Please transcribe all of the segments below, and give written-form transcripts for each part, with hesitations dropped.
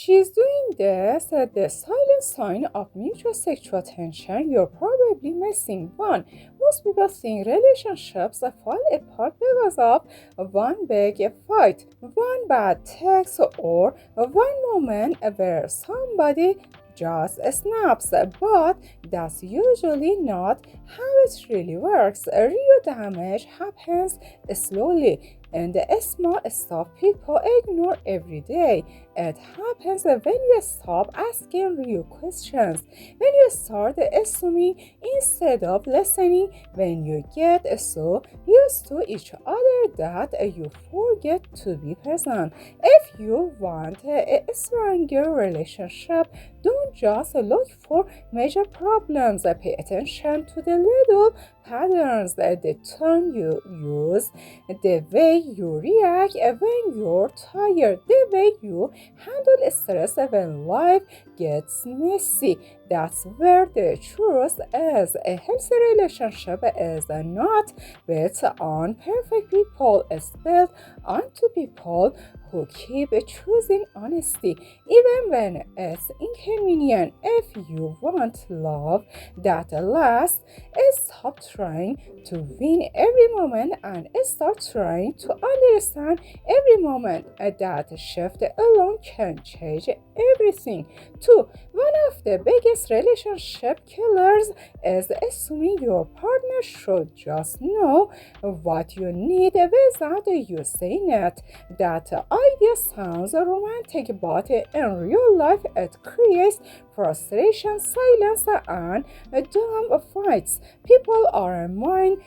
she's doing this, the silent sign of mutual sexual tension. You're probably missing one. Most people think relationships fall apart because of one big fight, one bad text, or one moment where somebody just snaps, but that's usually not how it really works. Real damage happens slowly and the small stuff people ignore every day. It happens when you stop asking real questions, when you start assuming instead of listening, when you get so used to each other that you forget to be present. If you want a stronger relationship, don't just look for major problems. Pay attention to the little patterns, the tone you use, the way you react when you're tired, the way you handle stress when life gets messy. That's where the truth is. A healthy relationship is not built on perfect people, it's built on two people who keep choosing honesty even when it's inconvenient. If you want love that lasts, stop trying to win every moment and start trying to understand every moment. That shift alone can change everything. Two, one of the biggest relationship killers is assuming your partner should just know what you need without you saying it. That idea sounds romantic, but in real life it creates frustration, silence, and dumb fights. People are mind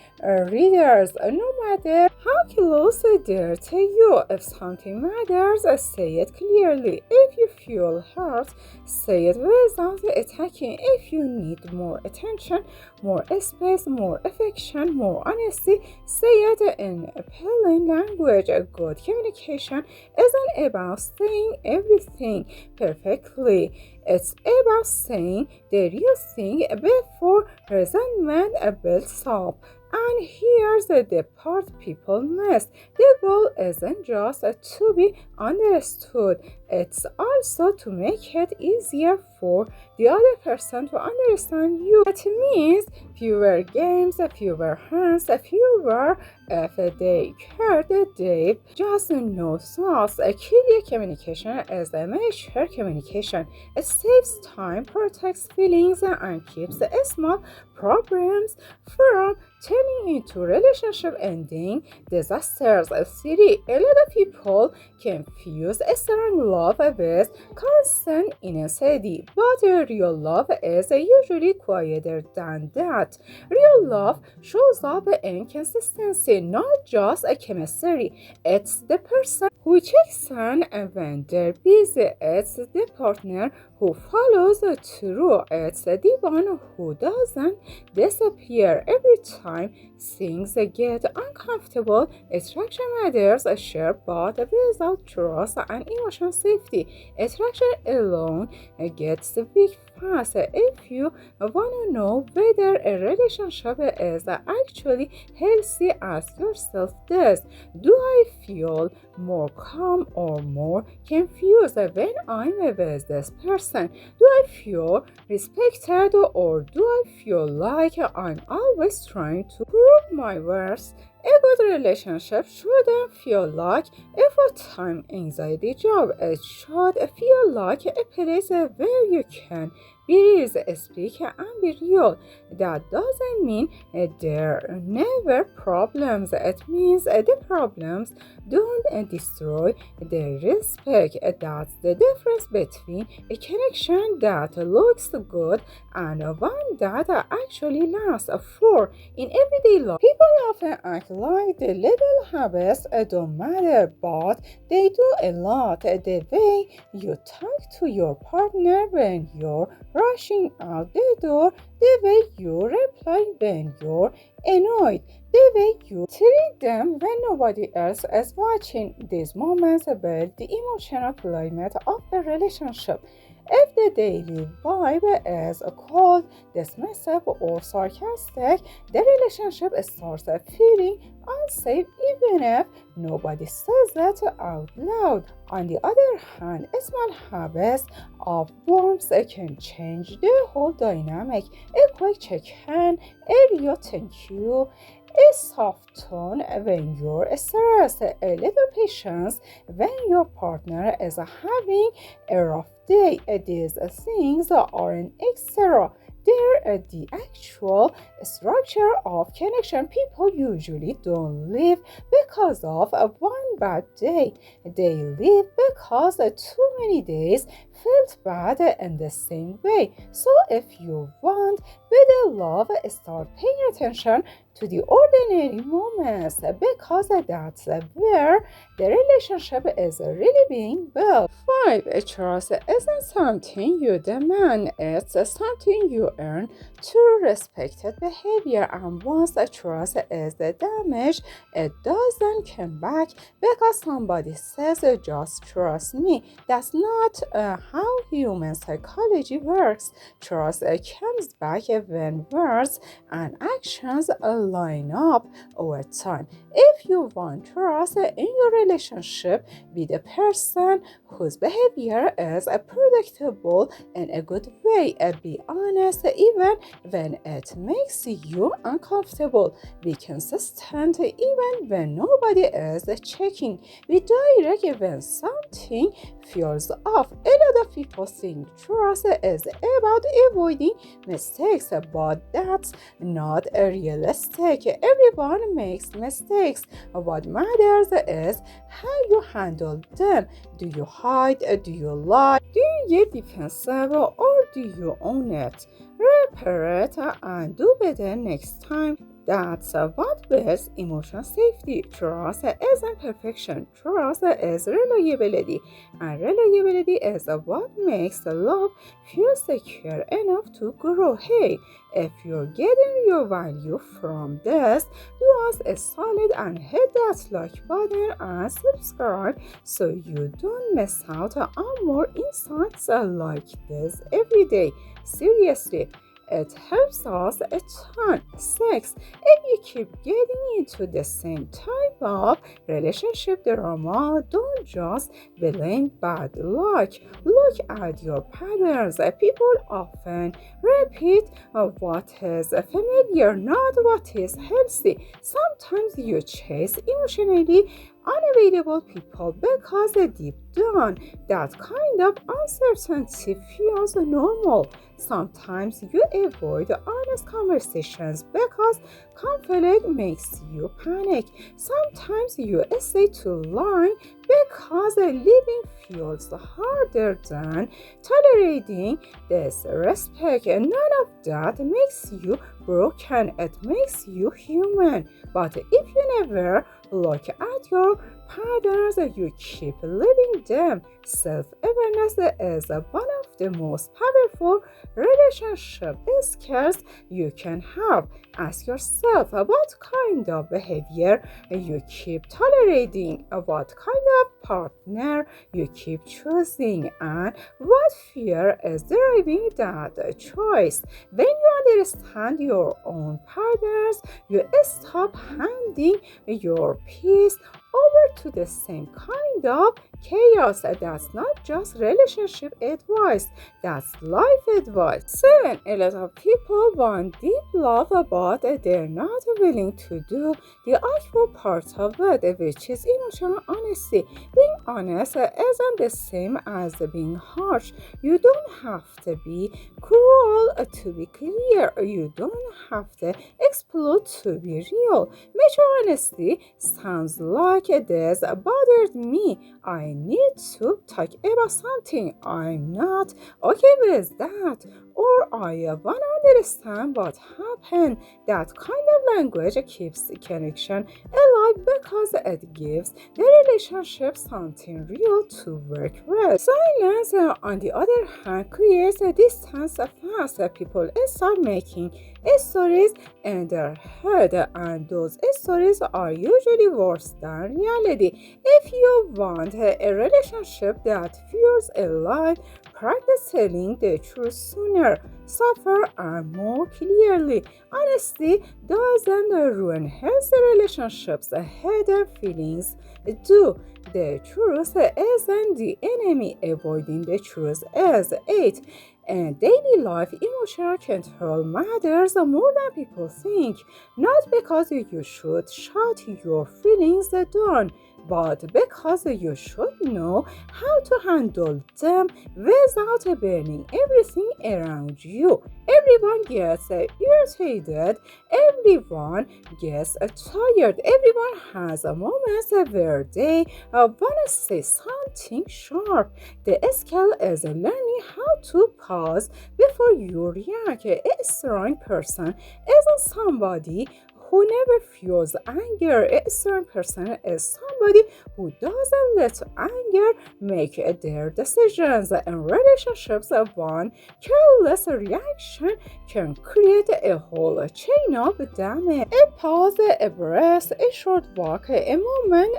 readers, no matter how close they're to you. If something matters, say it clearly. If you feel hurt, say it without attacking. If you need more attention, more space, more affection, more honesty, say it in plain language. Good communication isn't about saying everything perfectly. It's about saying the real thing before resentment builds up. And here's the part people miss. The goal isn't just to be understood, it's also to make it easier for the other person to understand you. That means fewer games, fewer hands, fewer if they cared, they just no thoughts. A clear communication is a mature communication. It saves time, protects feelings, and keeps small problems from turning into relationship ending disasters. Three, a lot of people confuse strong love with constant intensity, but real love is usually quieter than that. Real love shows up in consistency, not just a chemistry. It's the person who checks in when they're busy. It's the partner who follows through. It's the one who doesn't disappear every time things get uncomfortable. Attraction matters, sure, but without trust and emotional safety, attraction alone gets weak fast. If you want to know whether a relationship is actually healthy, ask yourself this: do I feel more calm or more confused when I'm with this person? Do I feel respected or do I feel like I'm always trying to prove my worth? A good relationship shouldn't feel like a full-time anxiety job. It should feel like a place where you can breathe, speak, and be real. That doesn't mean there are never problems. It means the problems don't destroy the respect. That's the difference between a connection that looks good and one that actually lasts. For in everyday life, people often act like the little habits don't matter, but they do a lot. The way you talk to your partner when you're rushing out the door, the way you reply when you're annoyed, the way you treat them when nobody else is watching. These moments build the emotional climate of the relationship. If the daily vibe is cold, dismissive, or sarcastic, the relationship starts feeling unsafe even if nobody says that out loud. On the other hand, small habits of warmth can change the whole dynamic. A quick check-in, a real thank you, a soft tone when you're stressed, a little patience when your partner is having a rough day. These things aren't extra. They're the actual structure of connection. People usually don't live because of one bad day. They live because too many days felt bad in the same way. So if you want better love, start paying attention to the ordinary moments because that's where the relationship is really being built. 5. Trust isn't something you demand, it's something you earn through respected behavior. And once the trust is damaged, it doesn't come back because somebody says, just trust me. That's not how human psychology works. Trust comes back when words and actions line up over time. If you want trust in your relationship, be the person whose behavior is predictable in a good way. Be honest even when it makes you uncomfortable. Be consistent even when nobody is checking. Be direct when something feels off. A lot of people think trust is about avoiding mistakes, but that's not realistic. Everyone makes mistakes. What matters is how you handle them. Do you hide? Do you lie? Do you get defensive or do you own it? Repair it and do better next time. That's what builds emotional safety. Trust isn't perfection. Trust is reliability. And reliability is what makes the love feel secure enough to grow. Hey, if you're getting your value from this, do us a solid and hit that like button and subscribe so you don't miss out on more insights like this every day. Seriously. It helps us a ton. 6. If you keep getting into the same type of relationship drama, don't just blame bad luck. Look at your patterns. People often repeat what is familiar, not what is healthy. Sometimes you chase emotionally unavailable people because deep down that kind of uncertainty feels normal. Sometimes you avoid honest conversations because conflict makes you panic. Sometimes you stay too long because living feels harder than tolerating disrespect. None of that makes you broken, it makes you human. But if you never look at your patterns, you keep living them. Self-awareness is one of the most powerful relationship skills you can have. Ask yourself what kind of behavior you keep tolerating, what kind of partner you keep choosing, and what fear is driving that choice. When you understand your own patterns, you stop handing your peace over to the same kind of chaos. That's not just relationship advice, that's life advice. 7. A lot of people want deep love, but they're not willing to do the actual part of it, which is emotional honesty. Being honest isn't the same as being harsh. You don't have to be cruel to be clear. You don't have to explode to be real. Mature honesty sounds like this bothered me. I I need to talk about something. I'm not okay with that. Or I want to understand what happened. That kind of language keeps the connection alive because it gives the relationship something real to work with. Silence, on the other hand, creates a distance fast. People start making stories in their head, and those stories are usually worse than reality. If you want a relationship that feels alive, practice telling the truth sooner, softer, and more clearly. Honesty doesn't ruin healthy relationships. Hidden feelings do. The truth isn't the enemy. Avoiding the truth is it. And daily life emotional control matters more than people think. Not because you should shut your feelings down, but because you should know how to handle them without burning everything around you. Everyone gets irritated, everyone gets tired, everyone has moments where they want to say something sharp. The skill is learning how to pause before you react. A strong person isn't somebody who never feels anger. A strong person is somebody who doesn't let anger make their decisions. In relationships, one careless reaction can create a whole chain of damage. A pause, a breath, a short walk, a moment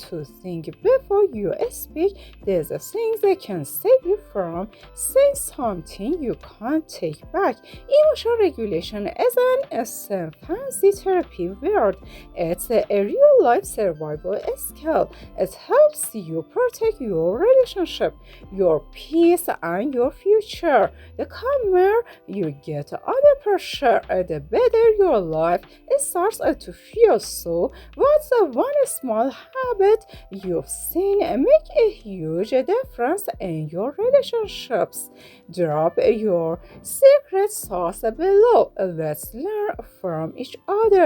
to think before you speak. These things that can save you from saying something you can't take back. Emotional regulation isn't a fancy therapy word. It's a real life survival skill. It helps you protect your relationship, your peace, and your future. The calmer you get under pressure, the better your life starts to feel. So, what's one small habit you've seen make a huge difference in your relationships? Drop your secret sauce below. Let's learn from each other.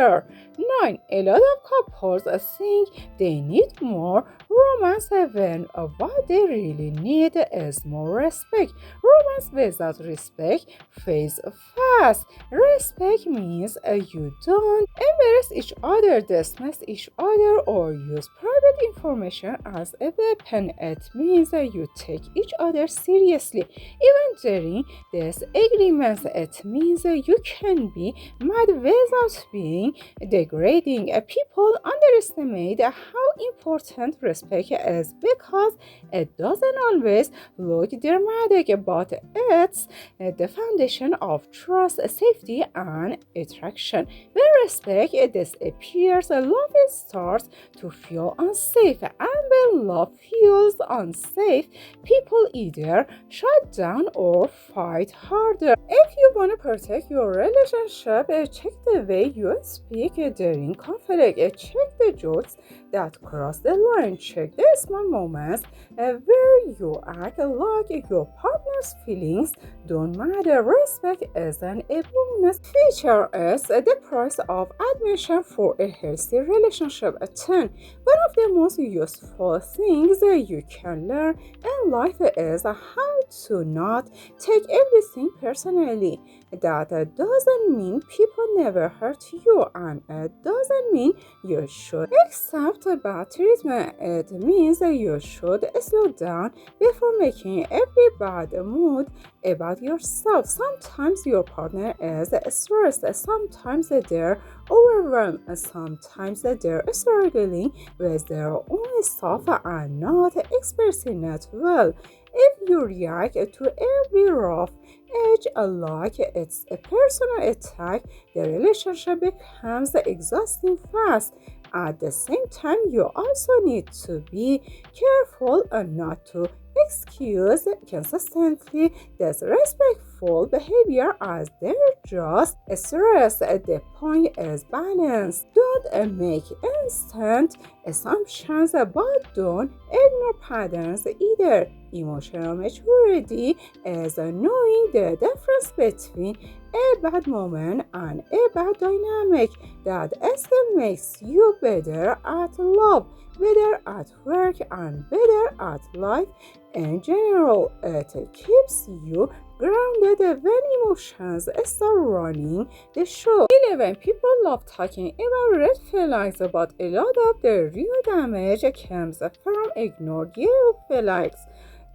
9. A lot of couples think they need more romance when what they really need is more respect. Romance without respect fades fast. Respect means you don't embarrass each other, dismiss each other, or use private information as a weapon. It means you take each other seriously. Even during disagreements, it means you can be mad without being degrading. People underestimate how important respect is because it doesn't always look dramatic, but it's the foundation of trust, safety, and attraction. When respect disappears, love starts to feel unsafe, and when love feels unsafe, people either shut down or fight harder. If you want to protect your relationship, check the way you speak during conflict. Check the jokes that cross the line. Check the small moments where you act like your partner's feelings don't matter. Respect isn't a bonus feature, it's the price of admission for a healthy relationship. 10. One of the most useful things you can learn in life is how to not take everything personally. That doesn't mean people never hurt you, and it doesn't mean you should accept bad treatment. It means you should slow down before making every bad mood about yourself. Sometimes your partner is stressed, sometimes they're overwhelmed, sometimes they're struggling with their own stuff and not expressing it well. If you react to every rough edge like it's a personal attack, the relationship becomes exhausting fast. At the same time, you also need to be careful not to excuse consistently disrespect full behavior as they're just stress. The point is balance. Don't make instant assumptions, but don't ignore patterns either. Emotional maturity is knowing the difference between a bad moment and a bad dynamic that still makes you better at love, better at work, and better at life in general. It keeps you grounded when emotions start running the show. 11. People love talking about red flags, but a lot of the real damage comes from ignored yellow flags.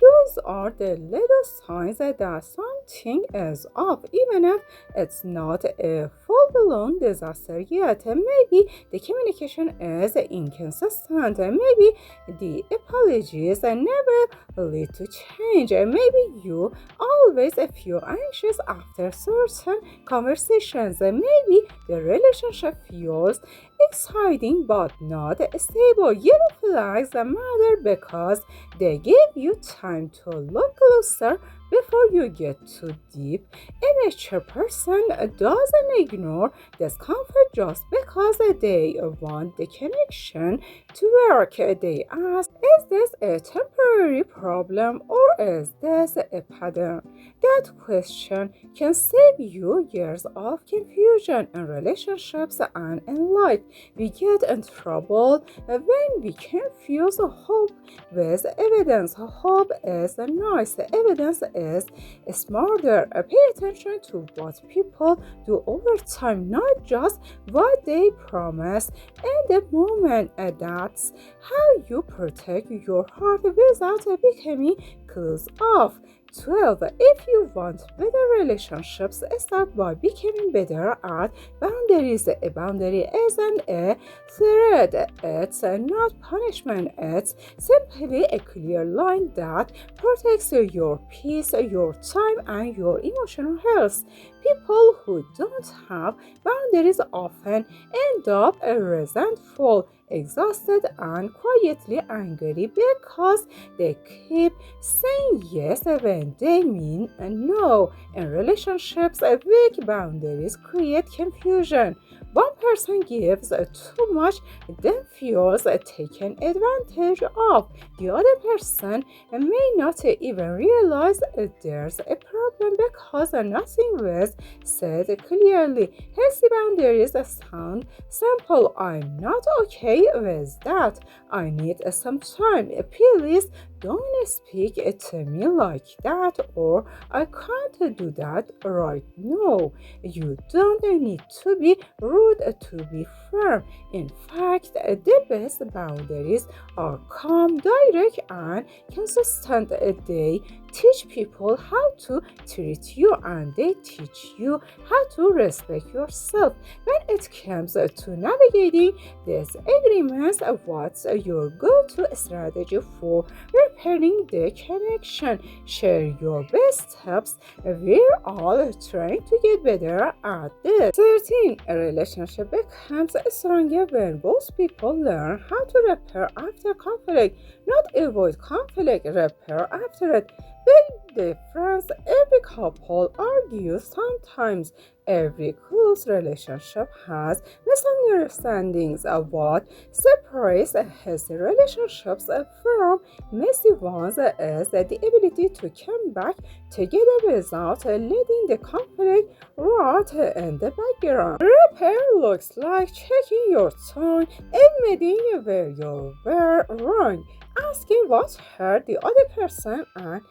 Those are the little signs that something is off, even if it's not a full-blown disaster yet. Maybe the communication is inconsistent. Maybe the apologies never lead to change. Maybe you always feel anxious after certain conversations. Maybe the relationship feels exciting but not stable. Yellow flags matter because they give you time to look closer before you get too deep. A mature person doesn't ignore discomfort just because they want the connection to work. They ask, is this a temporary problem or is this a pattern? That question can save you years of confusion in relationships and in life. We get in trouble when we confuse hope with evidence. Hope is nice, evidence is smarter. Pay attention to what people do over time, not just what they promise in the moment. That's how you protect your heart without becoming closed off. 12. If you want better relationships, start by becoming better at boundaries. A boundary isn't a threat, it's not punishment, it's simply a clear line that protects your peace, your time, and your emotional health. People who don't have boundaries often end up resentful, exhausted, and quietly angry because they keep saying yes when they mean no. In relationships, weak boundaries create confusion. One person gives too much, then feels taken advantage of. The other person may not even realize there's a problem because nothing was said clearly. Healthy boundaries sound simple. I'm not okay with that. I need some time. Please don't speak to me like that, or I can't do that right now. You don't need to be rude to be firm. In fact, the best boundaries are calm, direct, and consistent. They teach people how to treat you and they teach you how to respect yourself. When it comes to navigating these agreements, what's your go-to strategy for repairing the connection? Share your best tips. We're all trying to get better at this. 13. A relationship becomes stronger when both people learn how to repair after conflict, not avoid conflict, repair after it. Big difference. Every couple argues sometimes. Every close relationship has misunderstandings. What separates healthy relationships from messy ones is the ability to come back together without letting the conflict rot in the background. Repair looks like checking your tone, admitting where you were wrong, asking what hurt the other person, and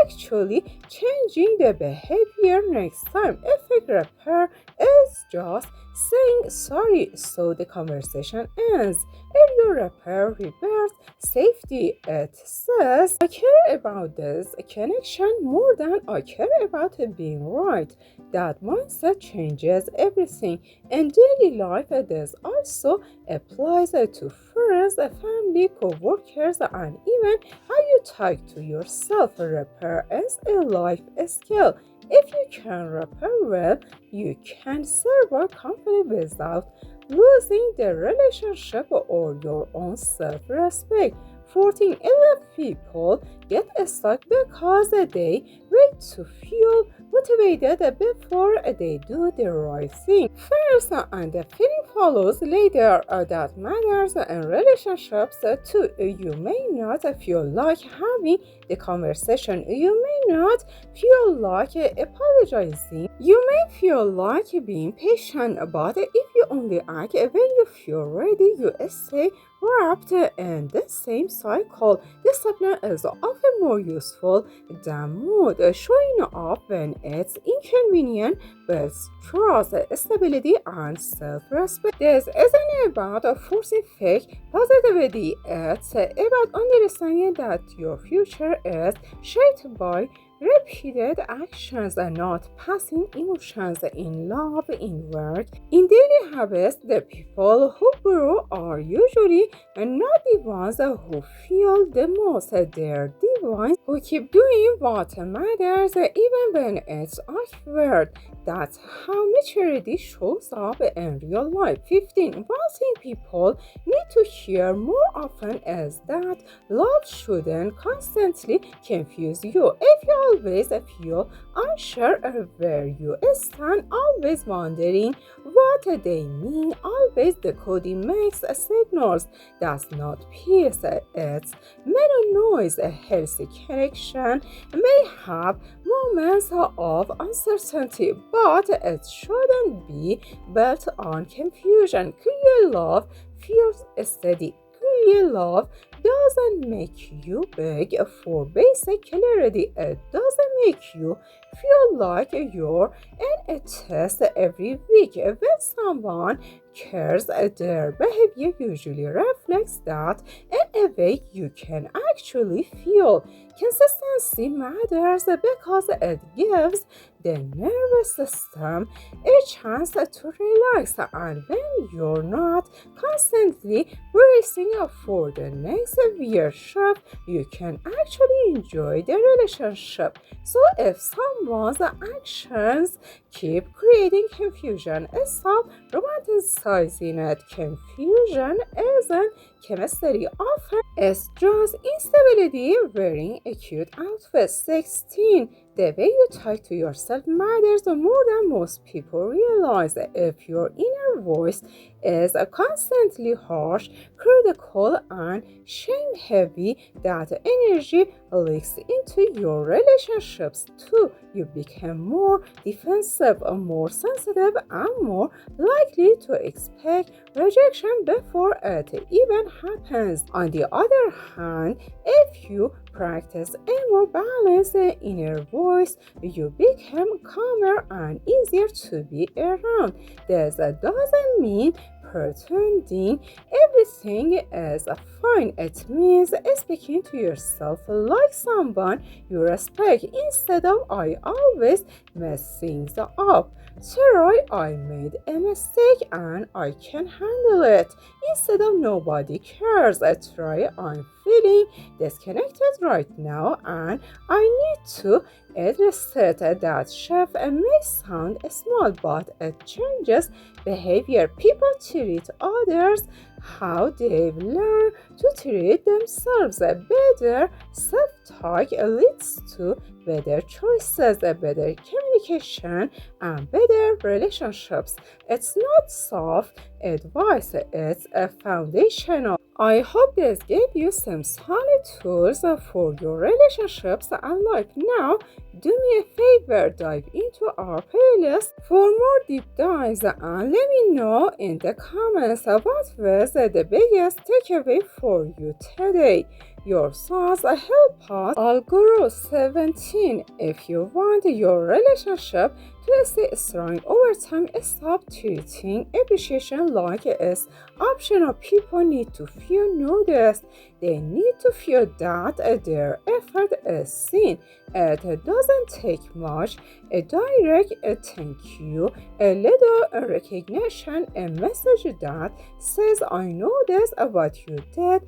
actually changing the behavior next time. If a repair is just saying sorry so the conversation ends. If your repair repairs safety, it says, I care about this connection more than I care about it being right. That mindset changes everything. In daily life, this also applies to friends, family, co-workers, and even how you talk to yourself. Repair is a life skill. If you can repair well, you can survive conflict without losing the relationship or your own self-respect. 14. A lot of people get stuck because they wait to feel motivated before they do the right thing first, and the feeling follows later. That matters in relationships too. You may not feel like having the conversation. You may not feel like apologizing. You may feel like being patient, but if you only act when you feel ready, you stay wrapped in the same cycle. Discipline is often more useful than mood. Showing up when it's inconvenient builds trust, stability, and self-respect. This isn't about forcing fake positivity. It's about understanding that your future is shaped by repeated actions and not passing emotions in love, in work, in daily habits. The people who grow are usually not the ones who feel the most. They're the ones who keep doing what matters even when it's awkward. That's how maturity shows up in real life. 15. One thing people need to hear more often is that love shouldn't constantly confuse you. If you always feel unsure of where you stand, always wondering what they mean, always decoding mixed signals, that's not peace, it's mellow noise. A healthy connection may have moments of uncertainty, but it shouldn't be built on confusion. Clear love feels steady. Clear love doesn't make you beg for basic clarity. It doesn't make you feel like you're in a test every week. When someone cares, their behavior usually reflects that in a way you can actually feel. Consistency matters because it gives the nervous system a chance to relax, and when you're not constantly bracing for the next weird shift, you can actually enjoy the relationship. So if someone's actions keep creating confusion, stop romanticizing it. Confusion isn't chemistry. Often it's just instability wearing a cute outfit. 16. The way you talk to yourself matters more than most people realize. If your inner voice is constantly harsh, critical, and shame heavy, that energy leaks into your relationships too. You become more defensive, more sensitive, and more likely to expect rejection before it even happens. On the other hand, if you practice a more balanced inner voice, you become calmer and easier to be around. This doesn't mean pretending everything is fine. It means speaking to yourself like someone you respect instead of "I always mess things up." Sorry, I made a mistake and I can handle it. Instead of "nobody cares," try "I'm feeling disconnected right now and I need to address it." That shift may sound small, but it changes behavior. People treat others how they've learned to treat themselves. Better self-talk leads to better choices, better communication, and better relationships. It's not soft advice, it's a foundational. I hope this gave you some solid tools for your relationships and life. Now, do me a favor, dive into our playlist for more deep dives and let me know in the comments what was the biggest takeaway for you today. Your thoughts help us all grow. 17. If you want your relationship to stay strong over time, stop treating appreciation like it's optional. People need to feel noticed. They need to feel that their effort is seen. It doesn't take much. A direct thank you, a little recognition, a message that says "I noticed what you did."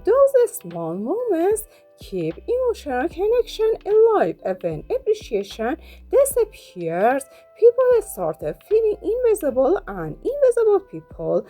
Those small moments keep emotional connection alive. When appreciation disappears, people start feeling invisible, and invisible people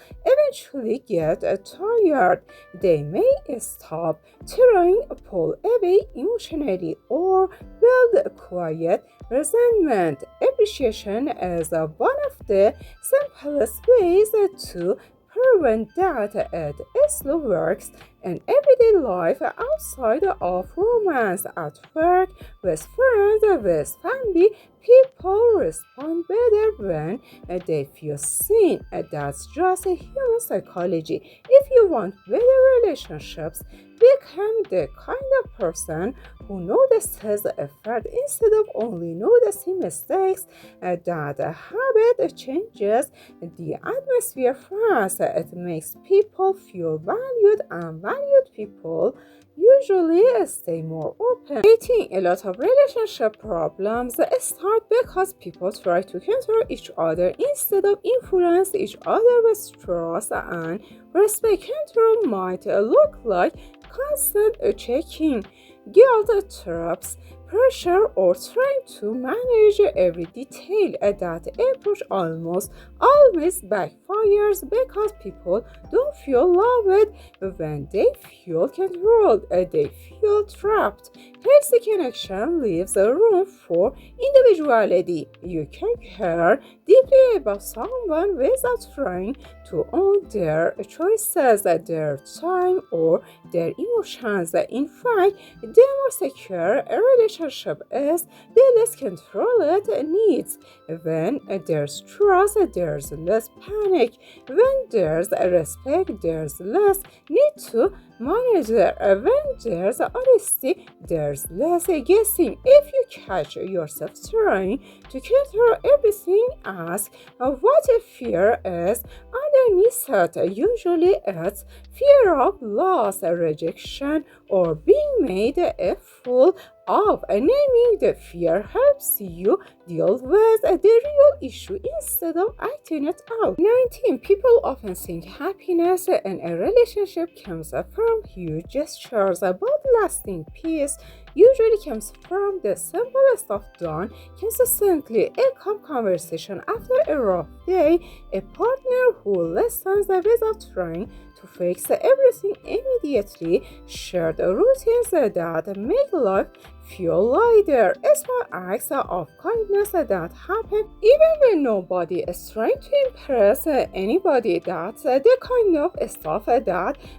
eventually get tired. They may stop trying, pull away emotionally, or build quiet resentment. Appreciation is one of the simplest ways to prevent that. It still works in everyday life outside of romance, at work, with friends, with family. People respond better when they feel seen. That's just a human psychology. If you want better relationships, become the kind of person who notices effort instead of only noticing mistakes. That habit changes the atmosphere fast. It makes people feel valued, and valued people usually stay more open. Dating, a lot of relationship problems start because people try to control each other instead of influence each other with trust and respect. Control might look like constant checking, guilt trips, pressure, or trying to manage every detail. That approach almost always backfires because people don't feel loved when they feel controlled. They feel trapped. Healthy connection leaves a room for individuality. You can care deeply about someone without trying to own their choices, their time, or their emotions. In fact, the more secure a relationship is, the less control it needs. When there's trust, there's less panic. When there's respect, there's less need to manage. When there's honesty, there's less guessing. If you catch yourself trying to control everything, ask what a fear is underneath it. Usually it's fear of loss, rejection, or being made a fool of. Naming the fear helps you deal with the real issue instead of acting it out. 19. People often think happiness in a relationship comes from huge gestures, but lasting peace usually comes from the simplest stuff done consistently. A calm conversation after a rough day, a partner who listens without trying to fix everything immediately, shared routines that make life feel lighter, small acts of kindness that happen even when nobody is trying to impress anybody. That's the kind of stuff that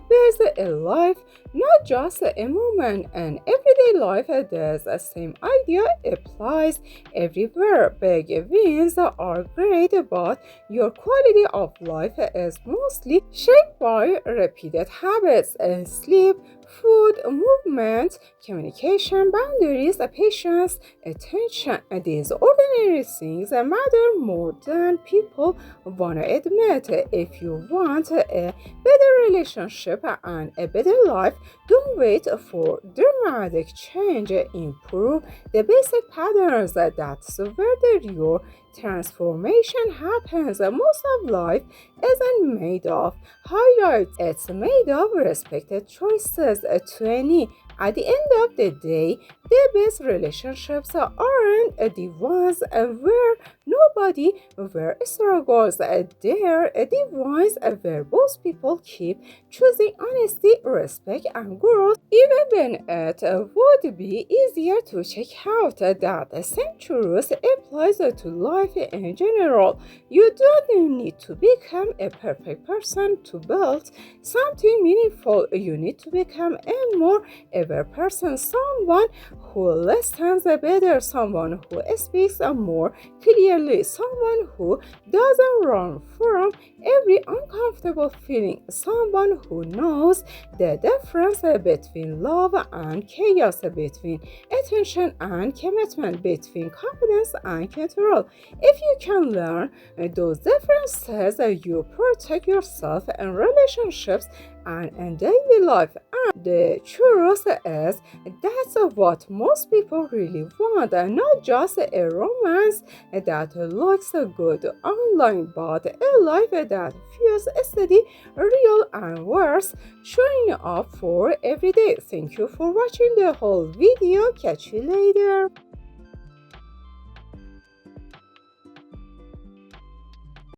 builds a life, not just a moment. And everyday life, the same idea applies everywhere. Big wins are great, but your quality of life is mostly shaped by repeated habits: sleep, food, movement, communication, boundaries, patience, attention. These ordinary things matter more than people want to admit. If you want a better relationship and a better life, don't wait for dramatic change. Improve the basic patterns. That's where the real transformation happens. Most of life isn't made of highlights, it's made of respected choices. 20. At the end of the day, the best relationships aren't the ones where nobody where struggles. They're the ones where both people keep choosing honesty, respect, and growth, even when it would be easier to check out. That same truth applies to life in general. You don't need to become a perfect person to build something meaningful. You need to become a more aware person, someone who listens better, someone who speaks more clearly, someone who doesn't run from every uncomfortable feeling, someone who knows the difference between love and chaos, between attention and commitment, between confidence and control. If you can learn those differences, you protect yourself in relationships and in daily life. And the truth is, that's what most people really want, not just a romance that looks good online, but a life that feels steady, real, and worth showing up for every day. Thank you for watching the whole video. Catch you later.